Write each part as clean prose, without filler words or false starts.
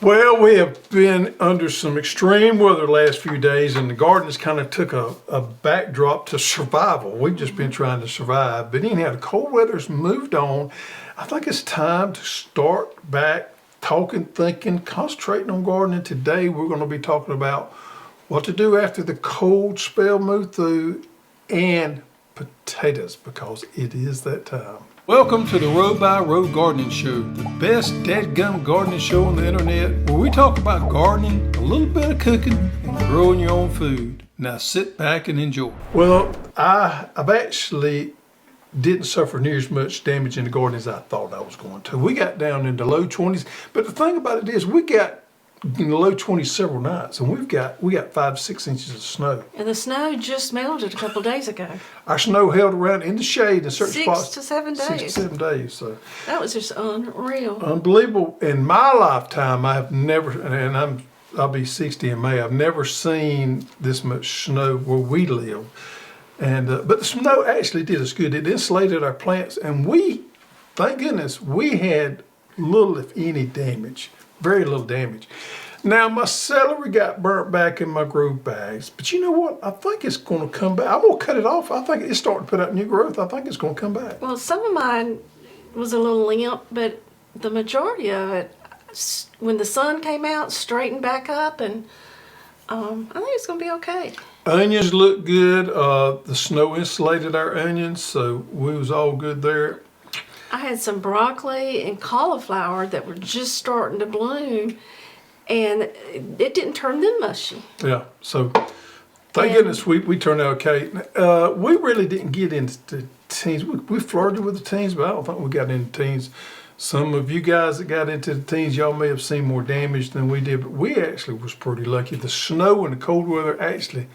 Well, we have been under some extreme weather the last few days, and the garden has kind of took a backdrop to survival. We've just been trying to survive. But anyhow, the cold weather's moved on. I think it's time to start back talking, thinking, concentrating on gardening. Today, we're going to be talking about what to do after the cold spell moved through and potatoes, because it is that time. Welcome to the Row by Row Gardening Show, the best dadgum gardening show on the internet, where we talk about gardening, a little bit of cooking, and growing your own food. Now sit back and enjoy. Well, I've actually didn't suffer near as much damage in the garden as I thought I was going to. We got down in the low 20s, but the thing about it is we got in the low 20s several nights, and we got 5 to 6 inches of snow. And the snow just melted a couple of days ago. Our snow held around in the shade in certain spots. 6 to 7 days. 6 to 7 days. So that was just unreal. Unbelievable. In my lifetime, I have never, and I'll be 60 in May. I've never seen this much snow where we live. And but the snow actually did us good. It insulated our plants, and we, thank goodness, we had little, if any, damage. Very little damage. Now, my celery got burnt back in my grow bags, but you know what? I think it's going to come back. I'm going to cut it off. I think it's starting to put out new growth. I think it's going to come back. Well, some of mine was a little limp, but the majority of it, when the sun came out, straightened back up, and I think it's going to be okay. Onions look good. The snow insulated our onions, so we was all good there. I had some broccoli and cauliflower that were just starting to bloom, and it didn't turn them mushy. Yeah, so thank goodness we turned out okay. We really didn't get into teens. We flirted with the teens, but I don't think we got into teens. Some of you guys that got into the teens, y'all may have seen more damage than we did, but we actually was pretty lucky. The snow and the cold weather actually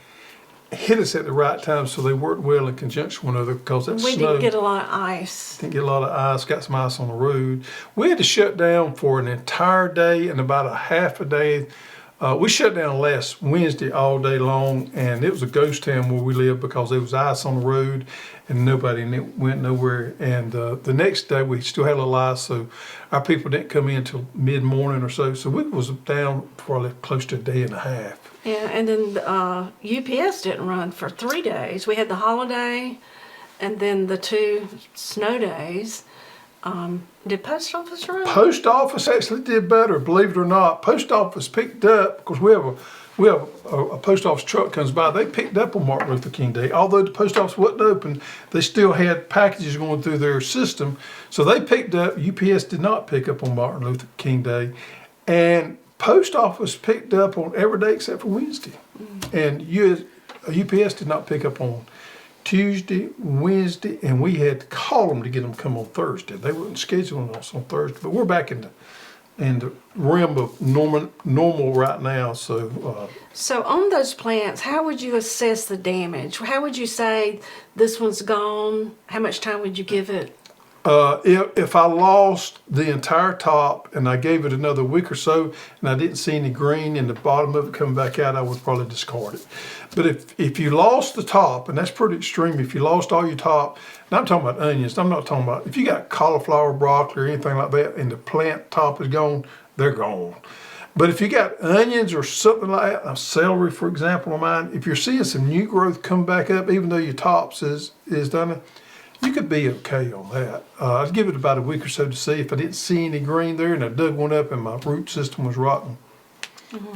hit us at the right time, so they worked well in conjunction with one another, because that we snow. didn't get a lot of ice. Didn't get a lot of ice, got some ice on the road. We had to shut down for an entire day and about a half a day. We shut down last Wednesday all day long, and it was a ghost town where we lived because there was ice on the road and nobody went nowhere. And the next day we still had a little ice, so our people didn't come in until mid-morning or so. So we was down probably close to a day and a half. Yeah, and then UPS didn't run for 3 days. We had the holiday and then the 2 snow days. Did post office run? Post office actually did better, believe it or not. Post office picked up, because we have a post office truck comes by. They picked up on Martin Luther King Day. Although the post office wasn't open, they still had packages going through their system. So they picked up. UPS did not pick up on Martin Luther King Day, and post office picked up on every day except for Wednesday. And UPS did not pick up on Tuesday, Wednesday, and we had to call them to get them to come on Thursday. They weren't scheduling us on Thursday, but we're back in the realm of normal right now. So on those plants, how would you assess the damage? How would you say this one's gone? How much time would you give it? If I lost the entire top and I gave it another week or so and I didn't see any green in the bottom of it coming back out, I would probably discard it. But if you lost the top, and that's pretty extreme, if you lost all your top, and I'm talking about onions, I'm not talking about, if you got cauliflower, broccoli, or anything like that, and the plant top is gone, they're gone. But if you got onions or something like that, celery, for example, of mine, if you're seeing some new growth come back up, even though your tops is done, you could be okay on that. I'd give it about a week or so to see. If I didn't see any green there and I dug one up and my root system was rotten,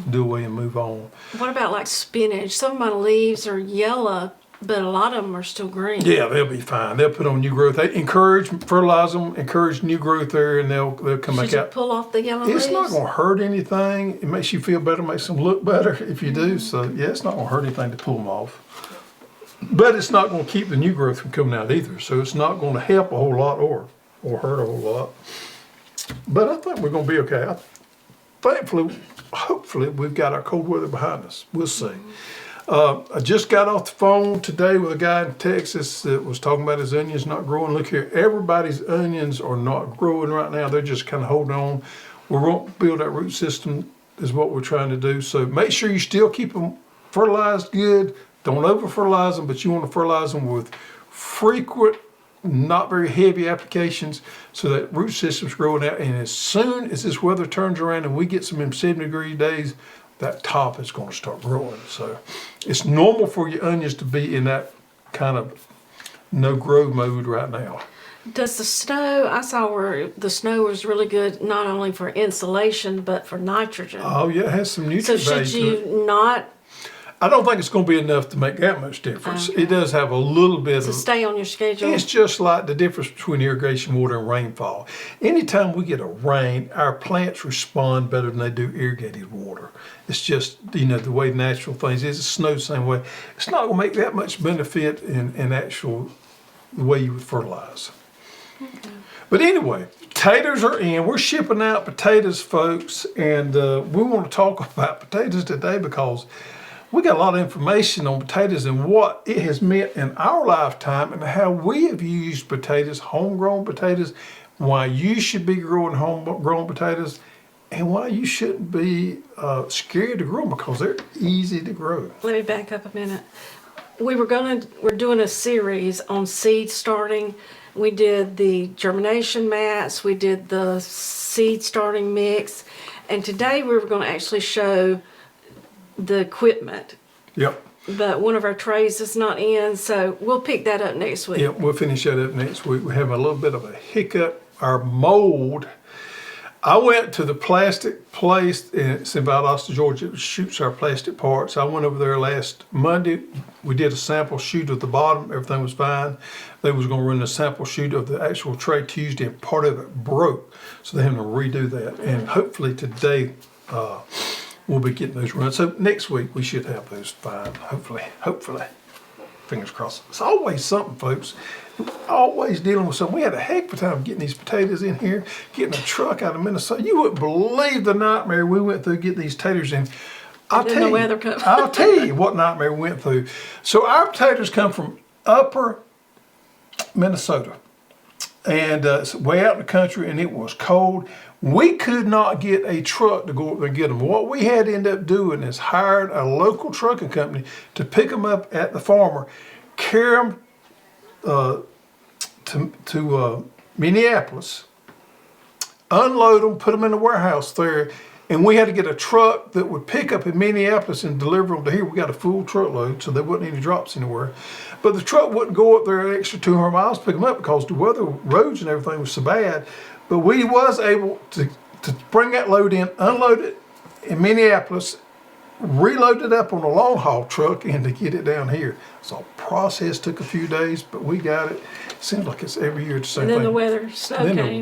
do away and move on. What about like spinach? Some of my leaves are yellow, but a lot of them are still green. Yeah, they'll be fine. They'll put on new growth. They fertilize them, encourage new growth there, and they'll come back out. Should you pull off the yellow leaves? It's not going to hurt anything. It makes you feel better, makes them look better if you do. So yeah, it's not going to hurt anything to pull them off. But it's not going to keep the new growth from coming out either. So it's not going to help a whole lot or hurt a whole lot. But I think we're going to be okay. Hopefully, we've got our cold weather behind us. We'll see. I just got off the phone today with a guy in Texas that was talking about his onions not growing. Look here, everybody's onions are not growing right now. They're just kind of holding on. We won't build that root system is what we're trying to do. So make sure you still keep them fertilized good. Don't over fertilize them, but you want to fertilize them with frequent not very heavy applications, so that root system's growing out. And as soon as this weather turns around and we get some 70-degree days, that top is going to start growing. So it's normal for your onions to be in that kind of no grow mode right now. Does the snow, I saw where the snow was really good, not only for insulation, but for nitrogen. Oh yeah, it has some So nutrient should value to it. you not, I don't think it's going to be enough to make that much difference. It does have a little bit to of. stay on your schedule? It's just like the difference between irrigation water and rainfall. Anytime we get a rain, our plants respond better than they do irrigated water. It's just, you know, the way natural things is. It snows the same way. It's not going to make that much benefit in actual the way you would fertilize. Okay. But anyway, potatoes are in. We're shipping out potatoes, folks, and we want to talk about potatoes today because we got a lot of information on potatoes and what it has meant in our lifetime and how we have used potatoes, homegrown potatoes, why you should be growing homegrown potatoes, and why you shouldn't be scared to grow them because they're easy to grow. Let me back up a minute. We're doing a series on seed starting. We did the germination mats, we did the seed starting mix, and today we were going to actually show the equipment. Yep. But one of our trays is not in, so we'll pick that up next week. Yep, we'll finish that up next week. We have a little bit of a hiccup. Our mold, I went to the plastic place in Valdosta, Georgia, that shoots our plastic parts. I went over there last Monday. We did a sample shoot of the bottom. Everything was fine. They was going to run a sample shoot of the actual tray Tuesday, and part of it broke. So they had to redo that. And hopefully today we'll be getting those runs. So next week we should have those fine. Hopefully. Fingers crossed. It's always something, folks. Always dealing with something. We had a heck of a time getting these potatoes in here, getting a truck out of Minnesota. You wouldn't believe the nightmare we went through getting these potatoes in. I'll tell you what nightmare we went through. So our potatoes come from upper Minnesota, and it's way out in the country, and it was cold. We could not get a truck to go up there and get them. What we had to end up doing is hiring a local trucking company to pick them up at the farmer, carry them to Minneapolis, unload them, put them in the warehouse there, and we had to get a truck that would pick up in Minneapolis and deliver them to here. We got a full truckload, so there wasn't any drops anywhere. But the truck wouldn't go up there an extra 200 miles to pick them up because the weather, roads and everything was so bad. But we was able to bring that load in, unload it in Minneapolis, reload it up on a long haul truck, and to get it down here. So the process took a few days, but we got it. Seems like it's every year the same thing. And then the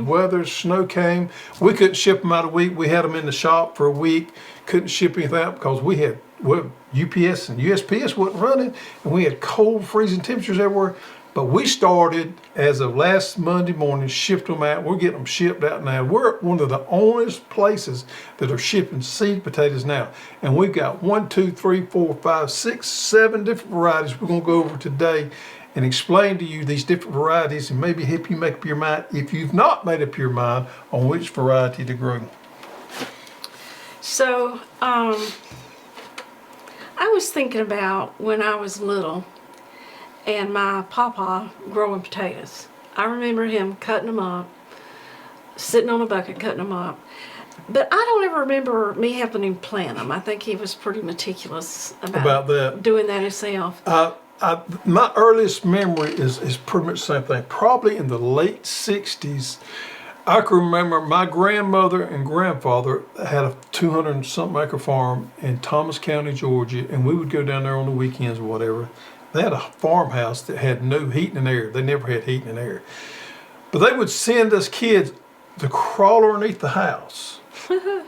weather, snow came. We couldn't ship them out a week. We had them in the shop for a week. Couldn't ship anything out because we had UPS and USPS wasn't running, and we had cold, freezing temperatures everywhere. But we started, as of last Monday morning, shipped them out. We're getting them shipped out now. We're one of the only places that are shipping seed potatoes now. And we've got 1, 2, 3, 4, 5, 6, 7 different varieties we're going to go over today and explain to you these different varieties and maybe help you make up your mind, if you've not made up your mind, on which variety to grow. So, I was thinking about when I was little and my papa growing potatoes. I remember him cutting them up, sitting on a bucket cutting them up. But I don't ever remember me helping him plant them. I think he was pretty meticulous about that. Doing that himself. My earliest memory is pretty much the same thing. Probably in the late 60s, I can remember my grandmother and grandfather had a 200 and something acre farm in Thomas County, Georgia, and we would go down there on the weekends or whatever. They had a farmhouse that had no heating and air. They never had heating and air. But they would send us kids to crawl underneath the house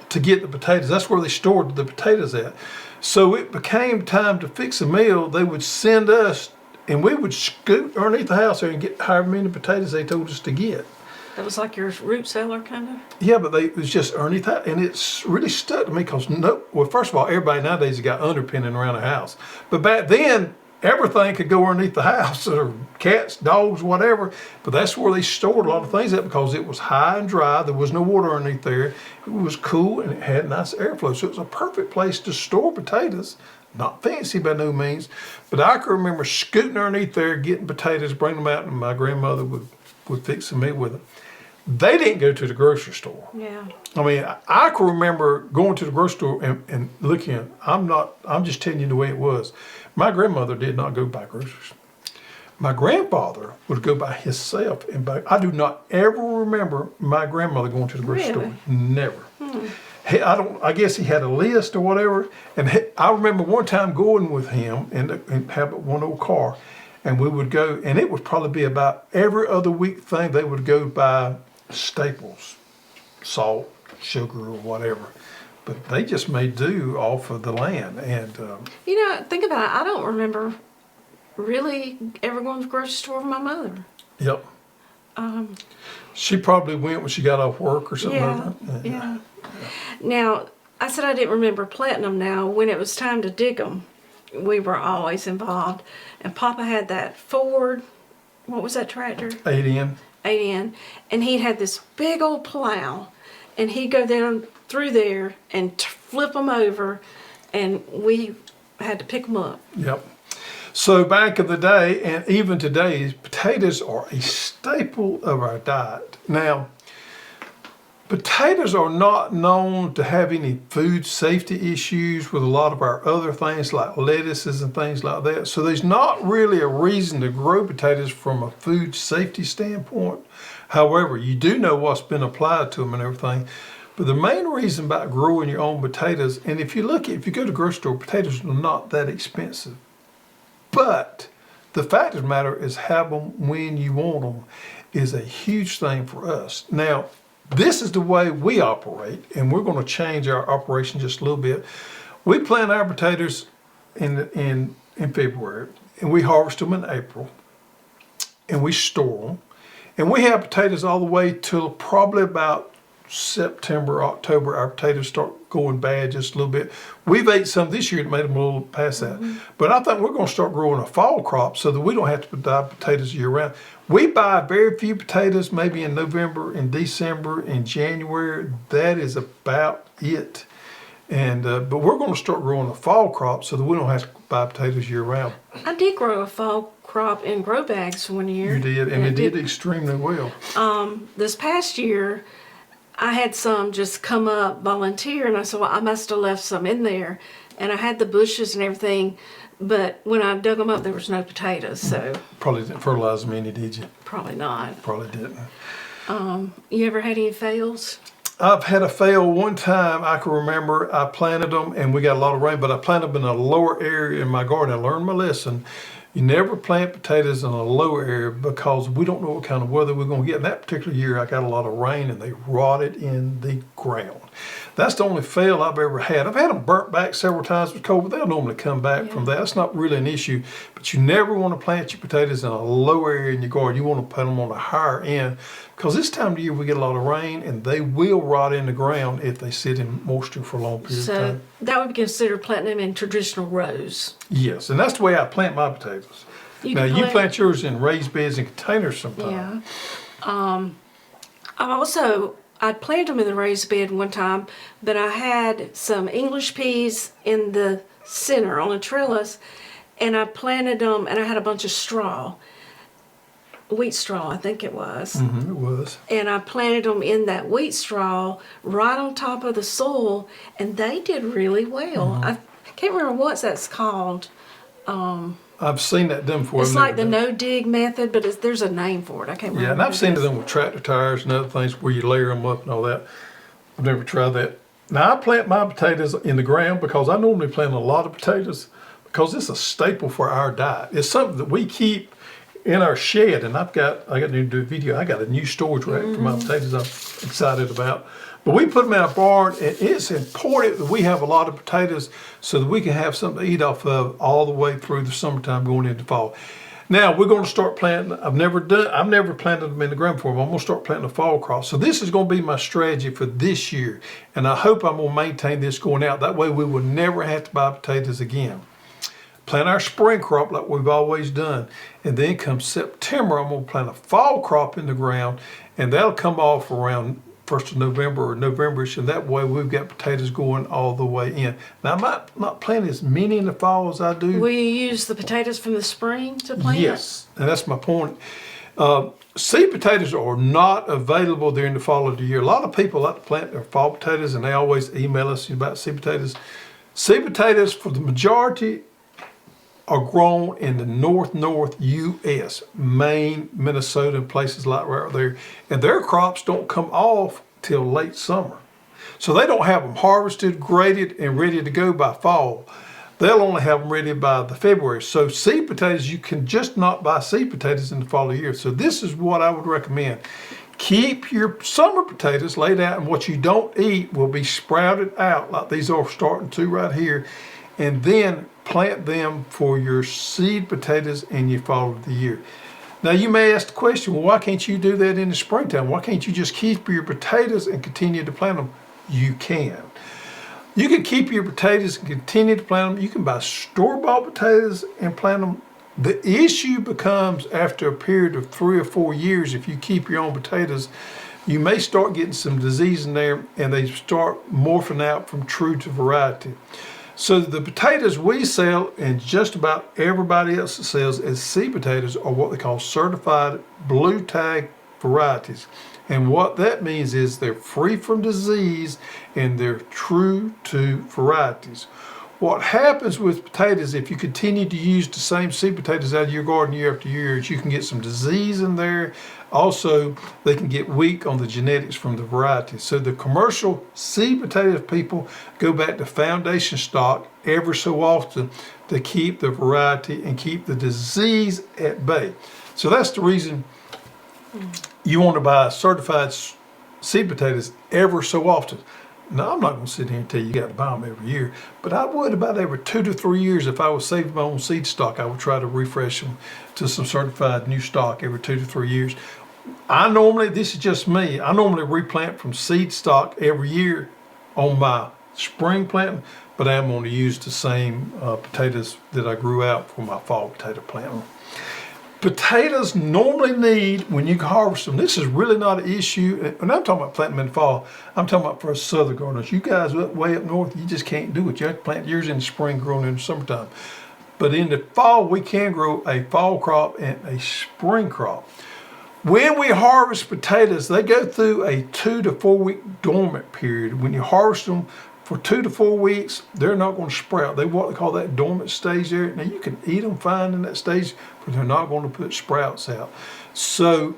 to get the potatoes. That's where they stored the potatoes at. So it became time to fix a meal. They would send us, and we would scoot underneath the house there and get however many potatoes they told us to get. That was like your root cellar, kind of? Yeah, but it was just underneath that, and it's really stuck to me because, well, first of all, everybody nowadays has got underpinning around the house. But back then, everything could go underneath the house, or cats, dogs, whatever. But that's where they stored a lot of things at, because it was high and dry. There was no water underneath there. It was cool and it had nice airflow. So it was a perfect place to store potatoes. Not fancy by no means, but I can remember scooting underneath there, getting potatoes, bringing them out, and my grandmother would fix a meal with them. They didn't go to the grocery store. Yeah. I mean, I can remember going to the grocery store and looking at, I'm just telling you the way it was. My grandmother did not go buy groceries. My grandfather would go by himself and buy. I do not ever remember my grandmother going to the grocery store. Never. I guess he had a list or whatever. And I remember one time going with him and have one old car, and we would go, and it would probably be about every other week thing. They would go buy staples, salt, sugar, or whatever. But they just made do off of the land. And Think about it. I don't remember really ever going to the grocery store with my mother. Yep. She probably went when she got off work or something like that. Yeah. Now, I said I didn't remember planting them. Now, when it was time to dig them, we were always involved. And Papa had that Ford, what was that tractor? 8N. 8N. And he had this big old plow. And he'd go down through there and flip them over. And we had to pick them up. Yep. So back in the day, and even today, potatoes are a staple of our diet. Now, potatoes are not known to have any food safety issues with a lot of our other things like lettuces and things like that. So there's not really a reason to grow potatoes from a food safety standpoint. However, you do know what's been applied to them and everything. But the main reason about growing your own potatoes, and if you go to the grocery store, potatoes are not that expensive. But the fact of the matter is, have them when you want them is a huge thing for us. Now, this is the way we operate, and we're going to change our operation just a little bit. We plant our potatoes in February, and we harvest them in April, and we store them. And we have potatoes all the way till probably about September, October. Our potatoes start going bad just a little bit. We've ate some this year that made them a little past that. But I think we're going to start growing a fall crop so that we don't have to buy potatoes year round. We buy very few potatoes, maybe in November, in December, in January. That is about it. And but we're going to start growing a fall crop so that we don't have to buy potatoes year round. I did grow a fall crop in grow bags one year. You did, and it did extremely well. This past year, I had some just come up volunteer, and I said, well, I must have left some in there. And I had the bushes and everything, but when I dug them up, there was no potatoes, so. Probably didn't fertilize them any, did you? Probably not. Probably didn't. You ever had any fails? I've had a fail one time. I can remember I planted them, and we got a lot of rain, but I planted them in a lower area in my garden. I learned my lesson. You never plant potatoes in a lower area because we don't know what kind of weather we're going to get. In that particular year, I got a lot of rain and they rotted in the ground. That's the only fail I've ever had. I've had them burnt back several times with cold, but they'll normally come back from that. That's not really an issue. But you never want to plant your potatoes in a lower area in your garden. You want to put them on a higher end because this time of year we get a lot of rain and they will rot in the ground if they sit in moisture for a long period of time. So that would be considered planting them in traditional rows. Yes, and that's the way I plant my potatoes. You plant yours in raised beds and containers sometimes. Yeah. I planted them in the raised bed one time, but I had some English peas in the center on a trellis, and I planted them, and I had a bunch of straw. Wheat straw, I think it was. Mm-hmm, it was. And I planted them in that wheat straw right on top of the soil, and they did really well. Mm-hmm. I can't remember what that's called. I've seen that done before. It's like the no-dig method, but there's a name for it. I can't remember. Yeah, and I've seen it done with tractor tires and other things where you layer them up and all that. I've never tried that. Now, I plant my potatoes in the ground because I normally plant a lot of potatoes because it's a staple for our diet. It's something that we keep in our shed, and I got to do a video. I got a new storage rack for my potatoes I'm excited about. But we put them in our barn, and it's important that we have a lot of potatoes so that we can have something to eat off of all the way through the summertime going into fall. Now, we're going to start planting. I've never planted them in the ground before, but I'm going to start planting a fall crop. So this is going to be my strategy for this year, and I hope I'm going to maintain this going out. That way we will never have to buy potatoes again. plant our spring crop like we've always done. And then come September, I'm going to plant a fall crop in the ground, and that'll come off around 1st of November or November-ish, and that way we've got potatoes going all the way in. Now, I might not plant as many in the fall as I do. Will you use the potatoes from the spring to plant? Yes, and that's my point. Seed potatoes are not available during the fall of the year. A lot of people like to plant their fall potatoes, and they always email us about seed potatoes. Seed potatoes, for the majority, are grown in the north U.S., Maine, Minnesota, and places like right there. And their crops don't come off till late summer. So they don't have them harvested, graded, and ready to go by fall. They'll only have them ready by the February. So seed potatoes, you can just not buy seed potatoes in the fall of the year. So this is what I would recommend. Keep your summer potatoes laid out, and what you don't eat will be sprouted out like these are starting to right here. And then plant them for your seed potatoes in your fall of the year. Now you may ask the question, well, why can't you do that in the springtime? Why can't you just keep your potatoes and continue to plant them? You can. You can keep your potatoes and continue to plant them. You can buy store-bought potatoes and plant them. The issue becomes after a period of 3 or 4 years, if you keep your own potatoes, you may start getting some disease in there, and they start morphing out from true to variety. So the potatoes we sell, and just about everybody else that sells as seed potatoes, are what they call certified blue tag varieties. And what that means is they're free from disease and they're true to varieties. What happens with potatoes, if you continue to use the same seed potatoes out of your garden year after year, is you can get some disease in there. Also, they can get weak on the genetics from the variety. So the commercial seed potato people go back to foundation stock ever so often to keep the variety and keep the disease at bay. So that's the reason you want to buy certified seed potatoes ever so often. Now, I'm not going to sit here and tell you got to buy them every year, but I would about every 2 to 3 years. If I was saving my own seed stock, I would try to refresh them to some certified new stock every 2 to 3 years. This is just me, I normally replant from seed stock every year on my spring planting, but I'm going to use the same potatoes that I grew out for my fall potato planting. Potatoes normally need, when you harvest them, this is really not an issue. When I'm talking about planting them in the fall, I'm talking about for us southern gardeners. You guys way up north, you just can't do it. You have to plant yours in the spring, growing in the summertime. But in the fall, we can grow a fall crop and a spring crop. When we harvest potatoes, they go through a 2 to 4 week dormant period. When you harvest them for 2 to 4 weeks, they're not going to sprout. They what they call that dormant stage there. Now you can eat them fine in that stage, but they're not going to put sprouts out. So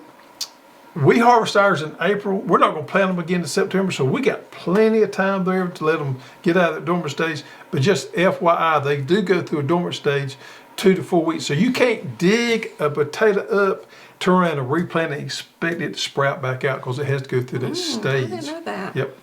we harvest ours in April. We're not going to plant them again in September, so we got plenty of time there to let them get out of that dormant stage. But just FYI, they do go through a dormant stage 2 to 4 weeks. So you can't dig a potato up, turn around and replant it and expect it to sprout back out, because it has to go through that stage. I didn't know that. Yep.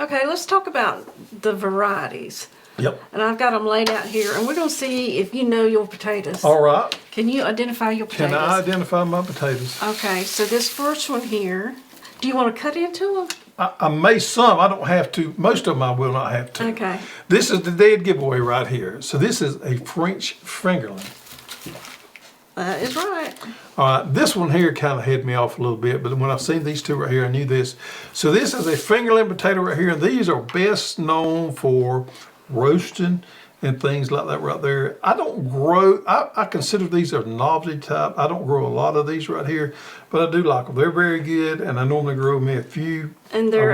Okay, let's talk about the varieties. Yep. And I've got them laid out here, and we're going to see if you know your potatoes. All right. Can you identify your potatoes? Can I identify my potatoes? Okay, so this first one here, do you want to cut into them? I may some, I don't have to. Most of them I will not have to. Okay. This is the dead giveaway right here. So this is a French Fingerling. That is right. All right, this one here kind of had me off a little bit, but when I seen these two right here, I knew this. So this is a Fingerling potato right here, and these are best known for roasting and things like that right there. I don't grow, I consider these a novelty type. I don't grow a lot of these right here, but I do like them. They're very good, and I normally grow me a few. And they're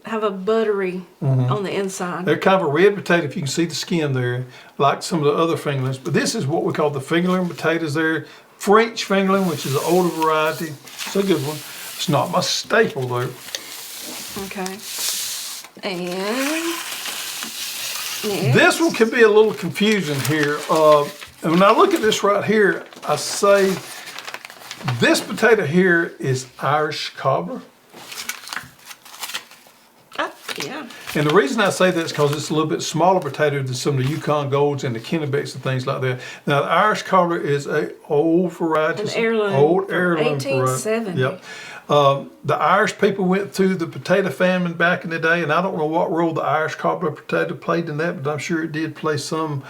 have a buttery on the inside. They're kind of a red potato, if you can see the skin there, like some of the other fingerlings. But this is what we call the Fingerling potatoes there. French Fingerling, which is an older variety. It's a good one. It's not my staple though. Okay. And next. This one can be a little confusing here. And when I look at this right here, I say this potato here is Irish Cobbler. Yeah. And the reason I say that is because it's a little bit smaller potato than some of the Yukon Golds and the Kennebecs and things like that. Now, the Irish Cobbler is an old variety. An heirloom. Old heirloom 1870. Yep. The Irish people went through the potato famine back in the day, and I don't know what role the Irish Cobbler potato played in that, but I'm sure it did play some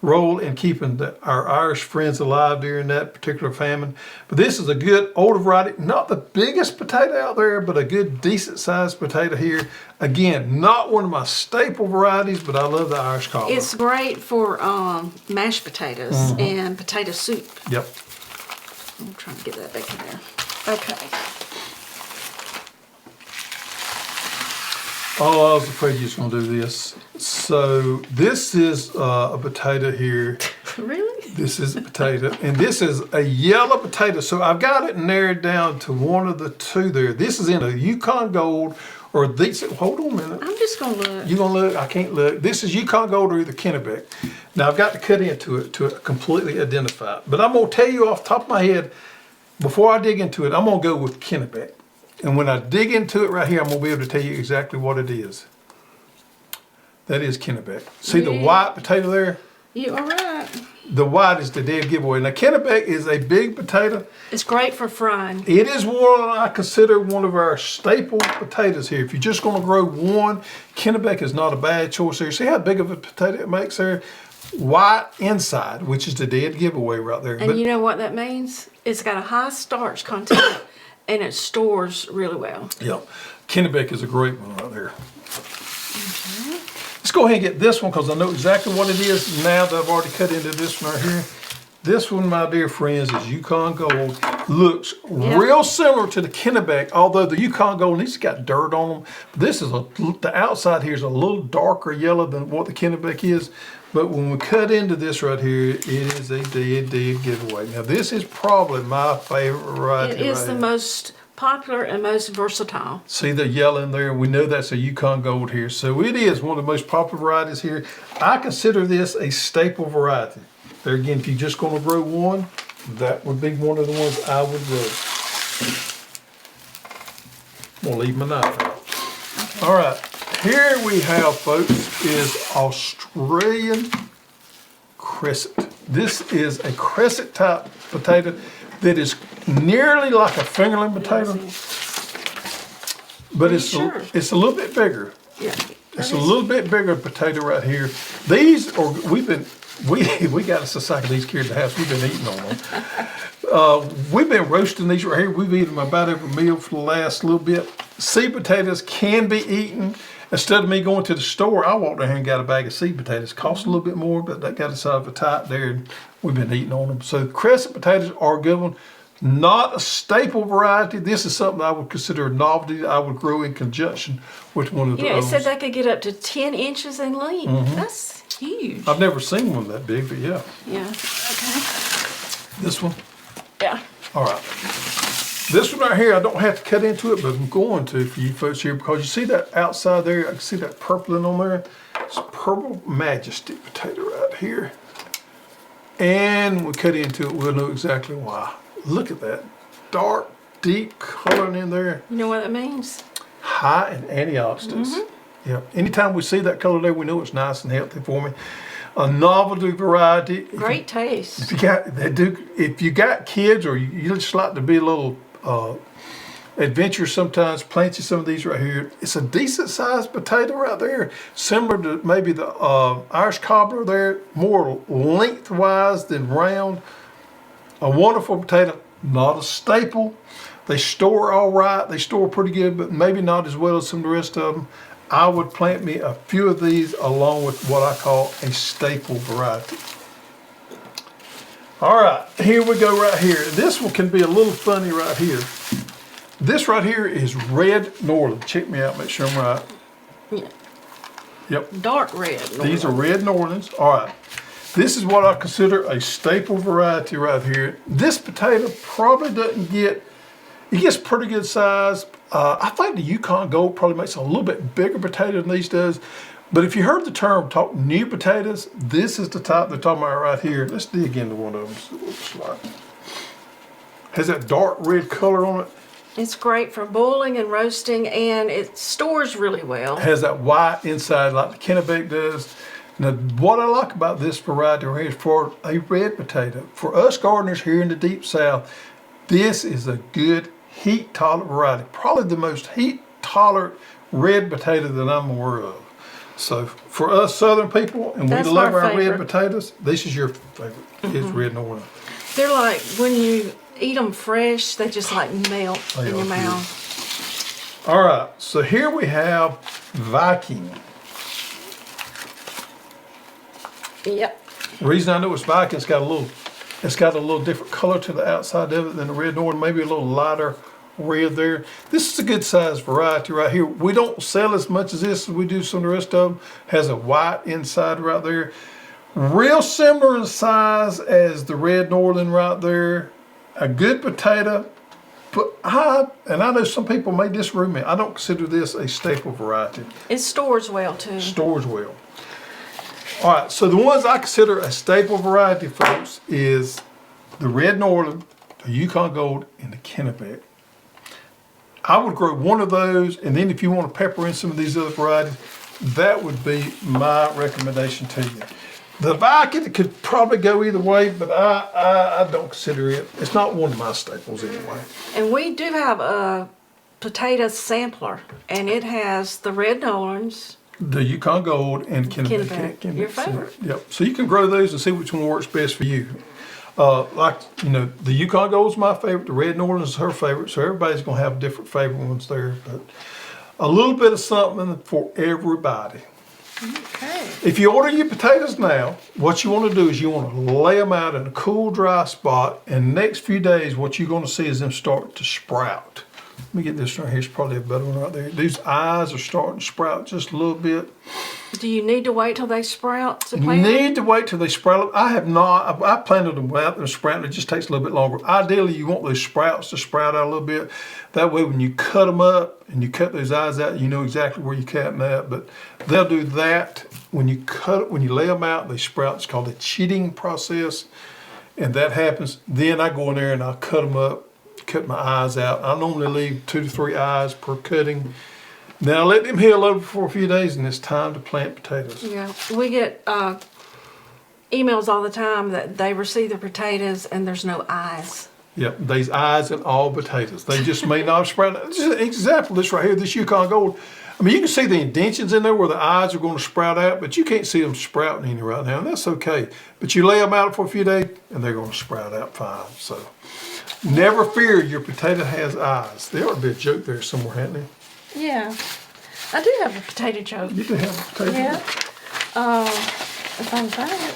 role in keeping our Irish friends alive during that particular famine. But this is a good older variety, not the biggest potato out there, but a good decent sized potato here. Again, not one of my staple varieties, but I love the Irish cobbler. It's great for mashed potatoes and potato soup. Yep. I'm trying to get that back in there. Okay. Oh, I was afraid you was going to do this. So this is a potato here. Really? This is a potato, and this is a yellow potato. So I've got it narrowed down to one of the two there. This is in a Yukon Gold, or these. Hold on a minute. I'm just gonna look. You gonna look? I can't look. This is Yukon Gold or either Kennebec. Now I've got to cut into it to completely identify it. But I'm gonna tell you off the top of my head, before I dig into it, I'm gonna go with Kennebec. And when I dig into it right here, I'm gonna be able to tell you exactly what it is. That is Kennebec. See the white potato there? You are right. The white is the dead giveaway. Now Kennebec is a big potato. It's great for frying. It is one I consider one of our staple potatoes here. If you're just gonna grow one, Kennebec is not a bad choice there. See how big of a potato it makes there? White inside, which is the dead giveaway right there. And you know what that means? It's got a high starch content and it stores really well. Yeah, Kennebec is a great one right there. Let's go ahead and get this one because I know exactly what it is now that I've already cut into this one right here. This one, my dear friends, is Yukon Gold. Looks real similar to the Kennebec, although the Yukon Gold, these got dirt on them. This is the outside here is a little darker yellow than what the Kennebec is. But when we cut into this right here, it is a dead giveaway. Now this is probably my favorite variety. It is the most popular and most versatile. See the yellow in there? We know that's a Yukon Gold here. So it is one of the most popular varieties here. I consider this a staple variety. There again, if you're just gonna grow one, that would be one of the ones I would grow. I'm gonna leave my knife out. Okay. All right, here we have, folks, is Austrian Crescent. This is a crescent type potato that is nearly like a fingerling potato, but it's a little bit bigger. Yeah, it's a little bit bigger potato right here. These are we got us a sack of these here at the house. We've been eating on them. We've been roasting these right here. We've eaten them about every meal for the last little bit. Seed potatoes can be eaten. Instead of me going to the store, I walked down here and got a bag of seed potatoes. Cost a little bit more, but that got us out of a type there, and we've been eating on them. So crescent potatoes are a good one. Not a staple variety. This is something I would consider a novelty. I would grow in conjunction with one of the it others. said they could get up to 10 inches in length. That's huge. I've never seen one that big, but yeah. Yeah, okay. This one? Yeah. All right. This one right here, I don't have to cut into it, but I'm going to for you folks here because you see that outside there, I can see that purpling on there. It's purple Majesty potato right here. And when we cut into it, we'll know exactly why. Look at that dark, deep coloring in there. You know what that means? High in antioxidants. Yeah. Anytime we see that color there, we know it's nice and healthy for me. A novelty variety. Great taste. If you got kids or you just like to be a little adventurous sometimes, plant you some of these right here. It's a decent sized potato right there. Similar to maybe the Irish Cobbler there, more lengthwise than round. A wonderful potato, not a staple. They store all right, they store pretty good, but maybe not as well as some of the rest of them. I would plant me a few of these along with what I call a staple variety. All right, here we go right here. This one can be a little funny right here. This right here is red Norland. Check me out, make sure I'm right. Yeah. Yep. Dark red. These are red Norlands. All right. This is what I consider a staple variety right here. This potato probably doesn't get, it gets pretty good size. I think the Yukon Gold probably makes a little bit bigger potato than these does. But if you heard the term talk new potatoes, this is the type they're talking about right here. Let's dig into one of them. See what it looks like. Has that dark red color on it. It's great for boiling and roasting, and it stores really well. Has that white inside like the Kennebec does. Now, what I like about this variety right here is for a red potato. For us gardeners here in the deep south, this is a good heat-tolerant variety. Probably the most heat-tolerant red potato that I'm aware of. So for us Southern people, and That's we love our our red favorite. potatoes, this is your favorite. It's red Norland. They're like, when you eat them fresh, they just like melt They in are your good. mouth. All right, so here we have Viking. Yep. The reason I know it's Viking, it's got a little different color to the outside of it than the red Norland, maybe a little lighter red there. This is a good size variety right here. We don't sell as much as this as we do some of the rest of them. Has a white inside right there. Real similar in size as the red Norland right there. A good potato, but I know some people may disagree with me. I don't consider this a staple variety. It stores well too. Stores well. All right, so the ones I consider a staple variety, folks, is the red Norland, the Yukon Gold, and the Kennebec. I would grow one of those, and then if you want to pepper in some of these other varieties, that would be my recommendation to you. The Viking could probably go either way, but I don't consider it. It's not one of my staples anyway. And we do have a potato sampler, and it has the red Nolands. The Yukon Gold and Kennebec, your favorite. Yep. So you can grow those and see which one works best for you. The Yukon Gold is my favorite. The red Norland is her favorite. So everybody's going to have different favorite ones there. But a little bit of something for everybody. Okay. If you order your potatoes now, what you want to do is you want to lay them out in a cool, dry spot. And next few days, what you're going to see is them start to sprout. Let me get this right here. It's probably a better one right there. These eyes are starting to sprout just a little bit. Do you need to wait till they sprout to plant? Need to wait till they sprout. I have not. I planted them without them sprouting. It just takes a little bit longer. Ideally, you want those sprouts to sprout out a little bit. That way, when you cut them up and you cut those eyes out, you know exactly where you cut them at. But they'll do that when you lay them out. They sprout. It's called the chitting process, and that happens. Then I go in there and I cut them up. Cut my eyes out. I normally leave 2 to 3 eyes per cutting. Now let them heal over for a few days, and it's time to plant potatoes. Yeah, we get emails all the time that they receive the potatoes and there's no eyes. Yep, there's eyes in all potatoes. They just may not have sprouted. This is an example of this right here, this Yukon Gold. I mean, you can see the indentions in there where the eyes are going to sprout out, but you can't see them sprouting any right now, and that's okay. But you lay them out for a few days, and they're going to sprout out fine. So never fear, your potato has eyes. There ought to be a joke there somewhere, hadn't there? Yeah, I do have a potato joke. You do have a potato. Yeah. If I can find it.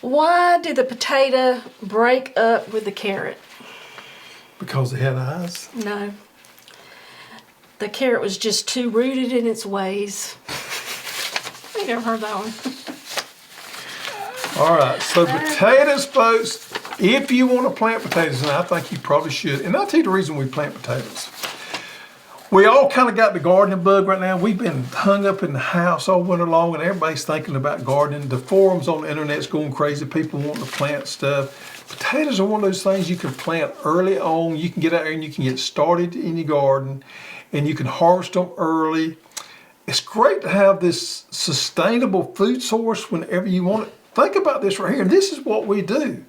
Why did the potato break up with the carrot? Because they had eyes. No. The carrot was just too rooted in its ways. I never heard that one. All right, so potatoes, folks, if you want to plant potatoes, and I think you probably should, and I'll tell you the reason we plant potatoes. We all kind of got the gardening bug right now. We've been hung up in the house all winter long, and everybody's thinking about gardening. The forums on the internet's going crazy. People wanting to plant stuff. Potatoes are one of those things you can plant early on. You can get out there and you can get started in your garden, and you can harvest them early. It's great to have this sustainable food source whenever you want it. Think about this right here. This is what we do.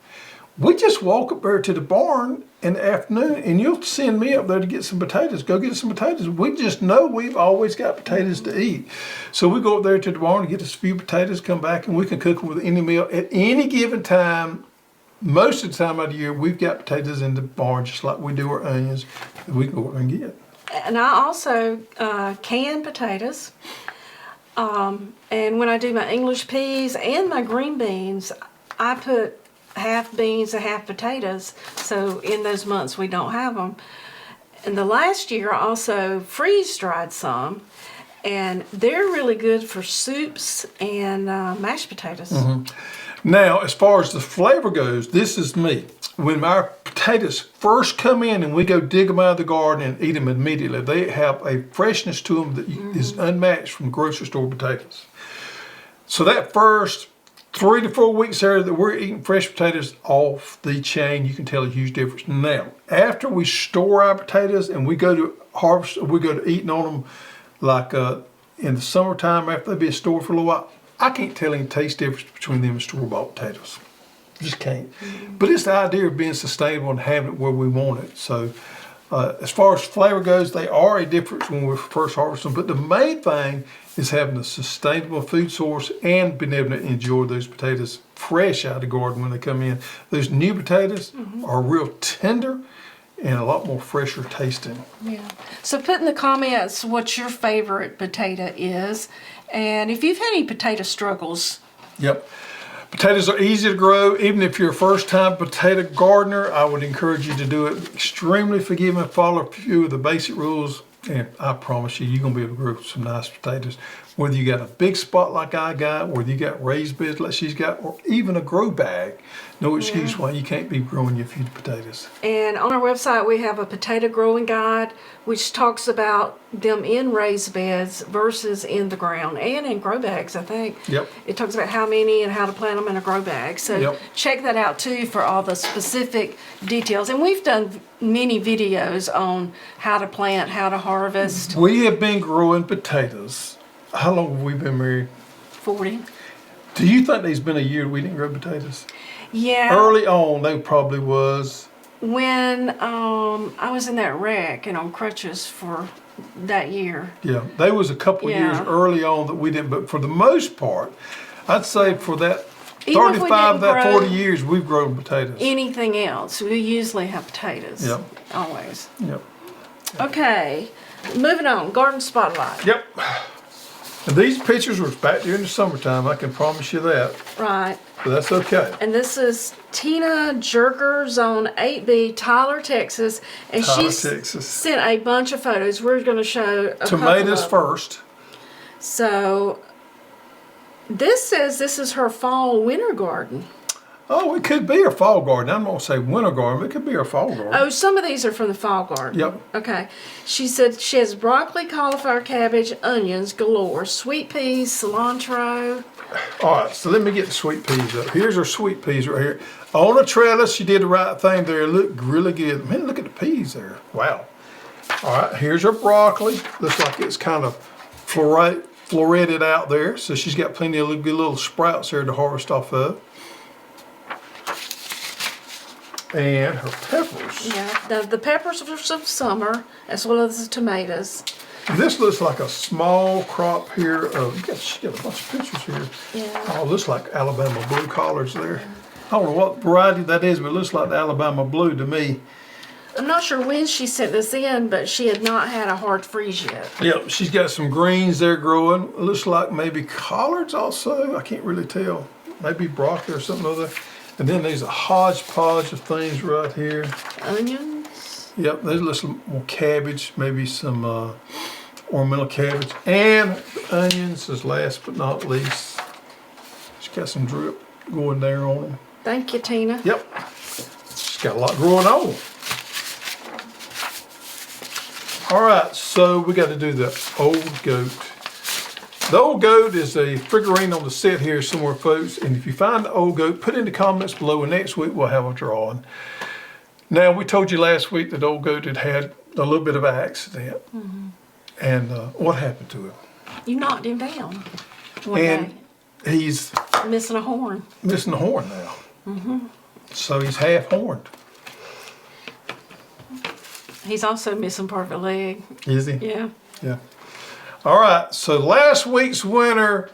We just walk up there to the barn in the afternoon, and you'll send me up there to get some potatoes. Go get some potatoes. We just know we've always got potatoes to eat. So we go up there to the barn and get us a few potatoes, come back, and we can cook them with any meal. At any given time, most of the time out of the year, we've got potatoes in the barn, just like we do our onions, that we can go up there and get. And I also can potatoes. And when I do my English peas and my green beans, I put half beans and half potatoes. So in those months we don't have them. And the last year I also freeze dried some. And they're really good for soups and mashed potatoes. Mm-hmm. Now, as far as the flavor goes, this is me. When our potatoes first come in and we go dig them out of the garden and eat them immediately, they have a freshness to them that is unmatched from grocery store potatoes. So that first 3 to 4 weeks there that we're eating fresh potatoes off the chain, you can tell a huge difference. Now, after we store our potatoes and we go to harvest, we go to eating on them like in the summertime after they've been stored for a little while, I can't tell any taste difference between them and store-bought potatoes. Just can't. But it's the idea of being sustainable and having it where we want it. So As far as flavor goes, they are a difference when we first harvest them, but the main thing is having a sustainable food source and being able to enjoy those potatoes fresh out of the garden when they come in. Those new potatoes are real tender and a lot more fresher tasting. Yeah. So put in the comments what your favorite potato is, and if you've had any potato struggles. Yep. Potatoes are easy to grow. Even if you're a first-time potato gardener, I would encourage you to do it extremely forgiving, follow a few of the basic rules, and I promise you, you're going to be able to grow some nice potatoes. Whether you got a big spot like I got, whether you got raised beds like she's got, or even a grow bag, no excuse why you can't be growing your few potatoes. And on our website, we have a potato growing guide, which talks about them in raised beds versus in the ground and in grow bags, I think. Yep. It talks about how many and how to plant them in a grow bag. So check that out too for all the specific details. And we've done many videos on how to plant, how to harvest. We have been growing potatoes. How long have we been married? 40. Do you think there's been a year we didn't grow potatoes? Yeah. Early on, they probably was. When I was in that wreck and on crutches for that year. Yeah, there was a couple years early on that we didn't, but for the most part, I'd say for that 35, that 40 years, we've grown potatoes. Anything else, we usually have potatoes. Yep. Always. Yep. Okay, moving on, garden spotlight. Yep. And these pictures were back during the summertime, I can promise you that. Right. But that's okay. And this is Tina Jerger, Zone 8B, Tyler, Texas. And she sent a bunch of photos. We're going to show a tomatoes first. So this says this is her fall winter garden. Oh, it could be a fall garden. I'm going to say winter garden, but it could be a fall garden. Oh, some of these are from the fall garden. Yep. Okay. She said she has broccoli, cauliflower, cabbage, onions galore, sweet peas, cilantro. All right, so let me get the sweet peas up. Here's her sweet peas right here. On a trellis, she did the right thing there. Look really good. Man, look at the peas there. Wow. All right, here's her broccoli. Looks like it's kind of floreted out there. So she's got plenty of good little sprouts there to harvest off of. And her peppers. Yeah, the peppers are from summer, as well as the tomatoes. This looks like a small crop here of, she got a bunch of pictures here. Yeah. Oh, it looks like Alabama blue collards there. Yeah. I don't know what variety that is, but it looks like the Alabama blue to me. I'm not sure when she sent this in, but she had not had a hard freeze yet. Yep, she's got some greens there growing. It looks like maybe collards also. I can't really tell. Maybe broccoli or something other. And then there's a hodgepodge of things right here. Onions. Yep, there's a little more cabbage, maybe some ornamental cabbage. And onions is last but not least. She's got some drip going there on them. Thank you, Tina. Yep, she's got a lot growing on. All right, so we got to do the old goat. The old goat is a figurine on the set here somewhere, folks. And if you find the old goat, put it in the comments below, and next week we'll have a drawing. Now, we told you last week that the old goat had a little bit of an accident. And what happened to him? You knocked him down. And he's missing a horn. Missing a horn now. So he's half horned. He's also missing part of a leg. Is he? Yeah. Yeah. All right, so last week's winner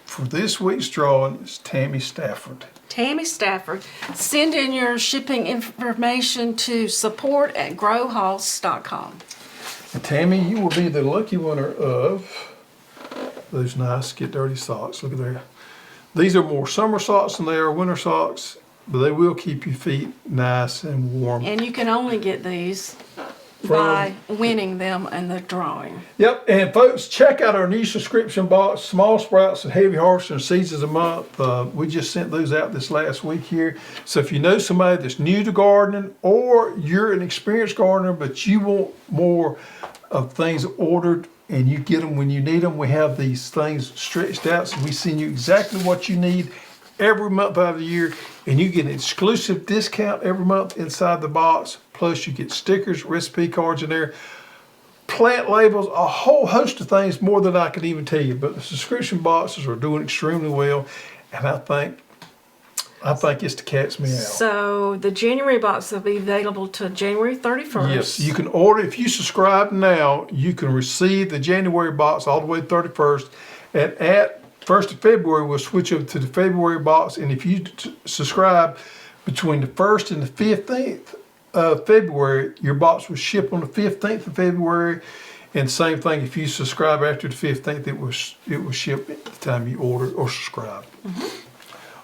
for this week's drawing is Tammy Stafford. Tammy Stafford. Send in your shipping information to support@growhouse.com. And Tammy, you will be the lucky winner of those nice Get Dirty socks. Look at there. These are more summer socks than they are winter socks, but they will keep your feet nice and warm. And you can only get these by winning them in the drawing. Yep, and folks, check out our new subscription box, Small Sprouts and Heavy Harvest and Seasons a Month. We just sent those out this last week here. So if you know somebody that's new to gardening, or you're an experienced gardener, but you want more of things ordered and you get them when you need them, we have these things stretched out, so we send you exactly what you need every month out of the year, and you get an exclusive discount every month inside the box. Plus you get stickers, recipe cards in there, plant labels, a whole host of things, more than I can even tell you. But the subscription boxes are doing extremely well, and I think I think it's the cat's meow. So the January box will be available till January 31st. Yes, you can order, if you subscribe now, you can receive the January box all the way to 31st. And at 1st of February, we'll switch over to the February box. And if you subscribe between the 1st and the 15th of February, your box will ship on the 15th of February. And same thing, if you subscribe after the 15th, it will ship at the time you order or subscribe.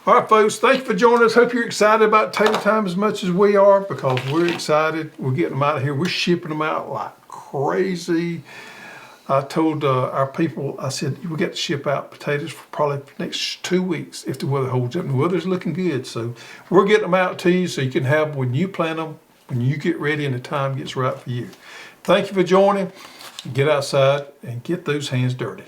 All right, folks, thank you for joining us. Hope you're excited about Tater Time as much as we are, because we're excited. We're getting them out of here. We're shipping them out like crazy. I told our people, I said, we got to ship out potatoes for probably the next 2 weeks if the weather holds up. And the weather's looking good. So we're getting them out to you so you can have them when you plant them, when you get ready and the time gets right for you. Thank you for joining. Get outside and get those hands dirty.